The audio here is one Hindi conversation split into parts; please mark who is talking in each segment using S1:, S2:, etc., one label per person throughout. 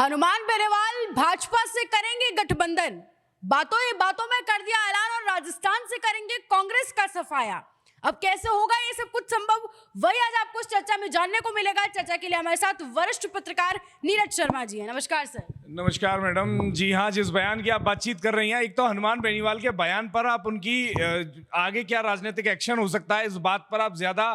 S1: हनुमान बेनीवाल भाजपा से करेंगे गठबंधन, बातों ही बातों में कर दिया ऐलान और राजस्थान से करेंगे कांग्रेस का सफाया। अब कैसे होगा ये सब कुछ संभव, वही आज आपको इस चर्चा में जानने को मिलेगा। चर्चा के लिए हमारे साथ वरिष्ठ पत्रकार नीरज शर्मा जी हैं। नमस्कार सर।
S2: नमस्कार मैडम। जी हाँ, जिस बयान की आप बातचीत कर रही हैं, एक तो हनुमान बेनीवाल के बयान पर आप उनकी आगे क्या राजनीतिक एक्शन हो सकता है, इस बात पर आप ज्यादा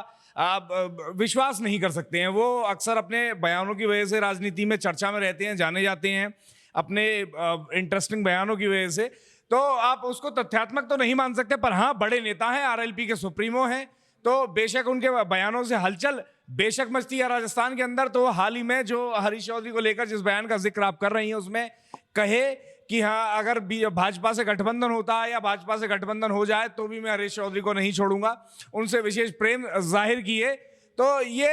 S2: विश्वास नहीं कर सकते हैं। वो अक्सर अपने बयानों की वजह से राजनीति में चर्चा में रहते हैं, जाने जाते हैं अपने इंटरेस्टिंग बयानों की वजह से। तो आप उसको तथ्यात्मक तो नहीं मान सकते, पर हाँ बड़े नेता हैं, आरएलपी के सुप्रीमो हैं, तो बेशक उनके बयानों से हलचल बेशक मचती है राजस्थान के अंदर। तो हाल ही में जो हरीश चौधरी को लेकर जिस बयान का जिक्र आप कर रही हैं, उसमें कहे कि हाँ अगर भाजपा से गठबंधन होता है या भाजपा से गठबंधन हो जाए तो भी मैं हरीश चौधरी को नहीं छोड़ूंगा, उनसे विशेष प्रेम जाहिर किए। तो ये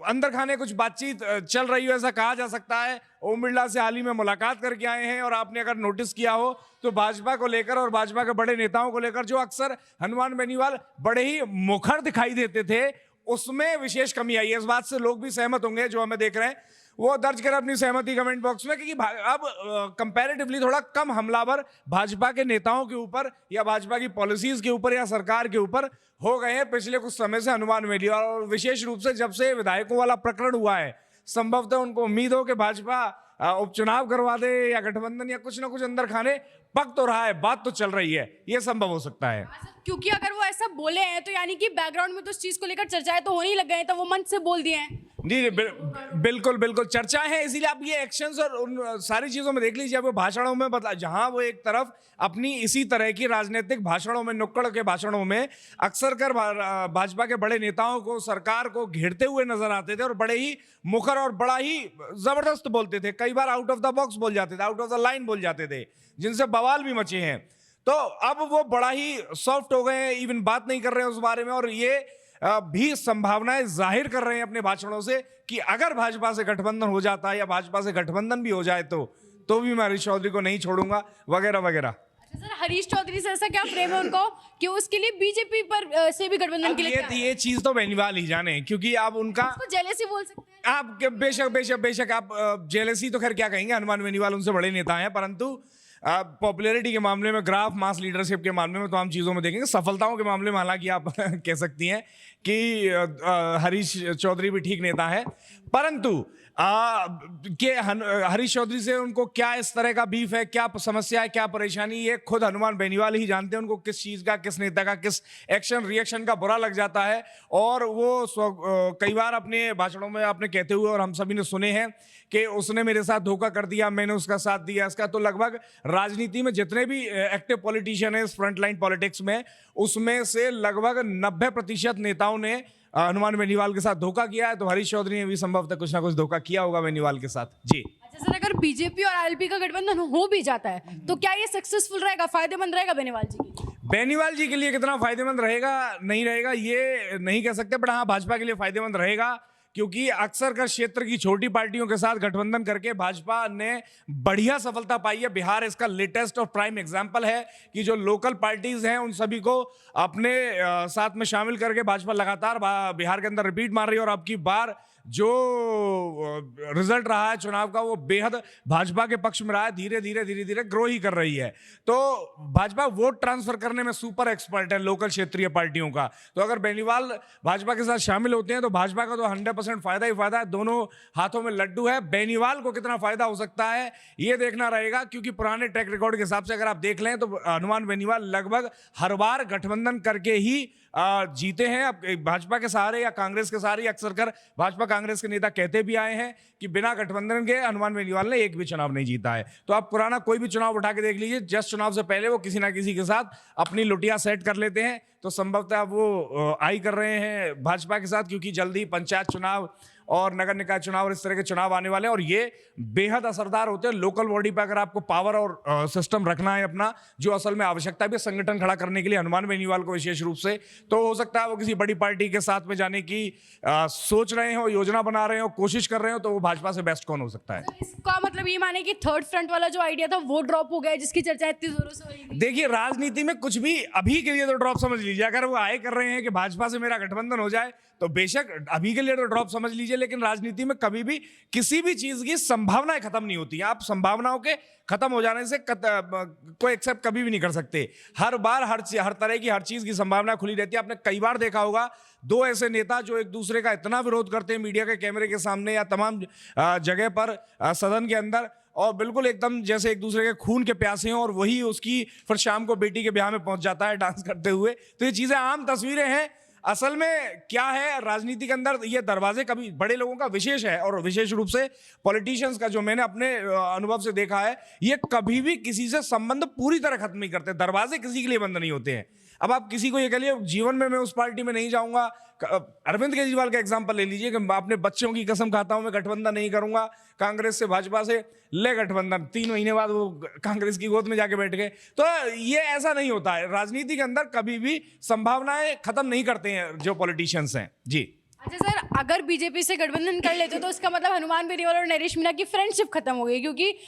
S2: अंदर खाने कुछ बातचीत चल रही है, ऐसा कहा जा सकता है। ओम बिरला से हाल ही में मुलाकात करके आए हैं और आपने अगर नोटिस किया हो तो भाजपा को लेकर और भाजपा के बड़े नेताओं को लेकर जो अक्सर हनुमान बेनीवाल बड़े ही मुखर दिखाई देते थे, उसमें विशेष कमी आई है। इस बात से लोग भी सहमत होंगे जो हमें देख रहे हैं, वो दर्ज करें अपनी सहमति कमेंट बॉक्स में, क्योंकि अब कंपैरेटिवली थोड़ा कम हमलावर भाजपा के नेताओं के ऊपर या भाजपा की पॉलिसीज के ऊपर या सरकार के ऊपर हो गए हैं पिछले कुछ समय से हनुमान बेनीवाल। और विशेष रूप से जब से विधायकों वाला प्रकरण हुआ है, संभवतः उनको उम्मीद हो कि भाजपा उपचुनाव करवा दे या गठबंधन या कुछ ना कुछ अंदर खाने पक तो रहा है, बात तो चल रही है, ये संभव हो सकता है।
S1: क्योंकि अगर वो ऐसा बोले हैं तो यानी कि बैकग्राउंड में तो इस चीज को लेकर चर्चाएं तो होने ही लग गए हैं, तो वो मंच से बोल दिए हैं।
S2: जी बिल्कुल बिल्कुल चर्चाएं हैं, इसीलिए आप ये एक्शंस और उन सारी चीजों में देख लीजिए। वो भाषणों में जहां वो एक तरफ अपनी इसी तरह की राजनीतिक भाषणों में, नुक्कड़ के भाषणों में अक्सर कर भाजपा के बड़े नेताओं को, सरकार को घेरते हुए नजर आते थे और बड़े ही मुखर और बड़ा ही जबरदस्त बोलते थे। कई बार आउट ऑफ द बॉक्स बोल जाते थे, आउट ऑफ द लाइन बोल जाते थे, जिनसे बवाल भी मचे हैं। तो अब वो बड़ा ही सॉफ्ट हो गए हैं, इवन बात नहीं कर रहे हैं उस बारे में, और ये भी संभावनाएं जाहिर कर रहे हैं अपने भाषणों से कि अगर भाजपा से गठबंधन हो जाता है या भाजपा से गठबंधन भी हो जाए तो भी मैं हरीश चौधरी को नहीं छोड़ूंगा, वगैरह वगैरह।
S1: अच्छा सर, हरीश चौधरी से ऐसा क्या प्रेम है उनको कि उसके लिए बीजेपी पर से भी गठबंधन के लिए
S2: ये चीज तो बेनीवाल ही जाने, क्योंकि आप उनका
S1: जेलेसी बोल सकते हैं
S2: आप। बेशक बेशक बेशक आप जेलेसी तो खैर क्या कहेंगे, हनुमान बेनीवाल उनसे बड़े नेता हैं, परंतु पॉपुलैरिटी के मामले में, ग्राफ मास लीडरशिप के मामले में, तमाम चीज़ों में देखेंगे, सफलताओं के मामले में हालांकि आप कह सकती हैं कि हरीश चौधरी भी ठीक नेता है, परंतु हरीश चौधरी से उनको क्या इस तरह का बीफ है, क्या समस्या है, क्या परेशानी, ये खुद हनुमान बेनीवाल ही जानते हैं। उनको किस चीज़ का, किस नेता का, किस एक्शन रिएक्शन का बुरा लग जाता है। और वो कई बार अपने भाषणों में आपने कहते हुए और हम सभी ने सुने हैं कि उसने मेरे साथ धोखा कर दिया, मैंने उसका साथ दिया। इसका तो लगभग राजनीति में जितने भी एक्टिव पॉलिटिशियन है फ्रंट लाइन पॉलिटिक्स में, उसमें से लगभग 90% नेताओं ने हनुमान बेनीवाल के साथ धोखा किया है। तो हरीश चौधरी ने भी संभवतः कुछ ना कुछ धोखा किया होगा बेनीवाल के साथ। जी
S1: अच्छा सर, अगर बीजेपी और आरएलपी का गठबंधन हो भी जाता है तो क्या ये सक्सेसफुल रहेगा, फायदेमंद रहेगा बेनीवाल जी के लिए?
S2: बेनीवाल जी के लिए कितना फायदेमंद रहेगा नहीं रहेगा ये नहीं कह सकते, बट हाँ भाजपा के लिए फायदेमंद रहेगा, क्योंकि अक्सर कर क्षेत्र की छोटी पार्टियों के साथ गठबंधन करके भाजपा ने बढ़िया सफलता पाई है। बिहार इसका लेटेस्ट और प्राइम एग्जांपल है कि जो लोकल पार्टीज हैं उन सभी को अपने साथ में शामिल करके भाजपा लगातार बिहार के अंदर रिपीट मार रही है। और अब की बार जो रिजल्ट रहा है चुनाव का, वो बेहद भाजपा के पक्ष में रहा है। धीरे धीरे ग्रो ही कर रही है। तो भाजपा वोट ट्रांसफर करने में सुपर एक्सपर्ट है लोकल क्षेत्रीय पार्टियों का। तो अगर बेनीवाल भाजपा के साथ शामिल होते हैं तो भाजपा का तो 100% फायदा ही फायदा है। दोनों हाथों में लड्डू है। बेनीवाल को कितना फायदा हो सकता है ये देखना रहेगा, क्योंकि पुराने ट्रैक रिकॉर्ड के हिसाब से अगर आप देख लें तो हनुमान बेनीवाल लगभग हर बार गठबंधन करके ही जीते हैं। अब भाजपा के सहारे या कांग्रेस के सहारे, अक्सर कर भाजपा कांग्रेस के नेता कहते भी आए हैं कि बिना गठबंधन के हनुमान बेनीवाल ने एक भी चुनाव नहीं जीता है। तो आप पुराना कोई भी चुनाव उठा के देख लीजिए, जस्ट चुनाव से पहले वो किसी ना किसी के साथ अपनी लुटिया सेट कर लेते हैं। तो संभवतः वो आई कर रहे हैं भाजपा के साथ, क्योंकि जल्दी पंचायत चुनाव और नगर निकाय चुनाव और इस तरह के चुनाव आने वाले हैं, और ये बेहद असरदार होते हैं। लोकल बॉडी पर अगर आपको पावर और सिस्टम रखना है अपना, जो असल में आवश्यकता भी संगठन खड़ा करने के लिए हनुमान बेनीवाल को विशेष रूप से, तो हो सकता है वो किसी बड़ी पार्टी के साथ में जाने की सोच रहे हो, योजना बना रहे हो, कोशिश कर रहे हो, तो वो भाजपा से बेस्ट कौन हो सकता है?
S1: इसका मतलब ये माने कि थर्ड फ्रंट वाला जो आइडिया था वो ड्रॉप हो गया, जिसकी चर्चा इतनी जोरों से हो रही थी।
S2: देखिए, राजनीति में कुछ भी अभी के लिए तो ड्रॉप समझ लीजिए। अगर वो आए कर रहे हैं कि भाजपा से मेरा गठबंधन हो जाए तो बेशक अभी के लिए तो ड्रॉप समझ लीजिए, लेकिन राजनीति में कभी भी किसी भी चीज की संभावनाएं खत्म नहीं होती हैं। आप संभावनाओं के खत्म हो जाने से कोई एक्सेप्ट कभी भी नहीं कर सकते। हर बार हर तरह की हर चीज की संभावना खुली रहती है। आपने कई बार देखा होगा दो ऐसे नेता जो एक दूसरे का इतना विरोध करते हैं मीडिया के कैमरे के सामने या तमाम जगह पर सदन के अंदर, और बिल्कुल एकदम जैसे एक दूसरे के खून के प्यासे हों, और वही उसकी फिर शाम को बेटी के ब्याह में पहुंच जाता है डांस करते हुए। तो ये चीजें आम तस्वीरें हैं। असल में क्या है, राजनीति के अंदर ये दरवाजे कभी बड़े लोगों का विशेष है, और विशेष रूप से पॉलिटिशियंस का जो मैंने अपने अनुभव से देखा है, ये कभी भी किसी से संबंध पूरी तरह खत्म नहीं करते। दरवाजे किसी के लिए बंद नहीं होते हैं। अब आप किसी को ये कह लिए जीवन में मैं उस पार्टी में नहीं जाऊंगा, अरविंद केजरीवाल का एग्जांपल ले लीजिए कि मैं अपने बच्चों की कसम खाता हूं मैं गठबंधन नहीं करूंगा कांग्रेस से, भाजपा से, ले गठबंधन, 3 महीने बाद वो कांग्रेस की गोद में जाके बैठ गए। तो ये ऐसा नहीं होता है। राजनीति के अंदर कभी भी संभावनाएं खत्म नहीं करते हैं जो पॉलिटिशियंस हैं। जी
S1: अच्छा सर, अगर बीजेपी से गठबंधन कर लेते तो इसका मतलब हनुमान बेनीवाल और नरेश मीणा की फ्रेंडशिप खत्म हो गई, क्योंकि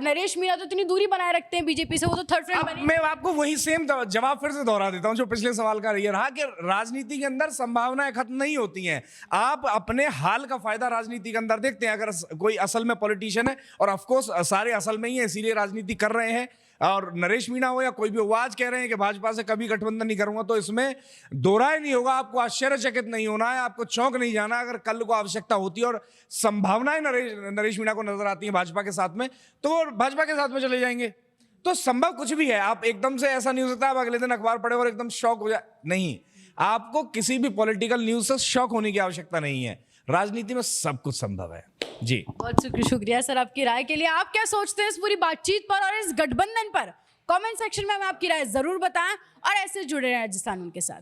S1: नरेश मीणा तो इतनी दूरी बनाए रखते हैं बीजेपी से, वो तो थर्ड फ्रेंड बने।
S2: मैं आपको वही सेम जवाब फिर से दोहरा देता हूं जो पिछले सवाल का ये रहा कि राजनीति के अंदर संभावनाएं खत्म नहीं होती हैं। आप अपने हाल का फायदा राजनीति के अंदर देखते हैं। अगर कोई असल में पॉलिटिशियन है, और ऑफकोर्स सारे असल में ही है इसीलिए राजनीति कर रहे हैं, और नरेश मीणा हो या कोई भी हो, आज कह रहे हैं कि भाजपा से कभी गठबंधन नहीं करूंगा, तो इसमें दोहराए नहीं होगा। आपको आश्चर्यचकित नहीं होना है, आपको चौंक नहीं जाना। अगर कल को आवश्यकता होती है और संभावनाएं नरेश मीणा को नजर आती हैं भाजपा के साथ में, तो वो भाजपा के साथ में चले जाएंगे। तो संभव कुछ भी है। आप एकदम से ऐसा नहीं हो सकता आप अगले दिन अखबार पढ़े और एकदम शॉक हो जाए, नहीं। आपको किसी भी पॉलिटिकल न्यूज से शॉक होने की आवश्यकता नहीं है। राजनीति में सब कुछ संभव है। जी
S1: बहुत शुक्रिया सर आपकी राय के लिए। आप क्या सोचते हैं इस पूरी बातचीत पर और इस गठबंधन पर? कमेंट सेक्शन में हमें आपकी राय जरूर बताएं, और ऐसे जुड़े रहें राजस्थान उनके साथ।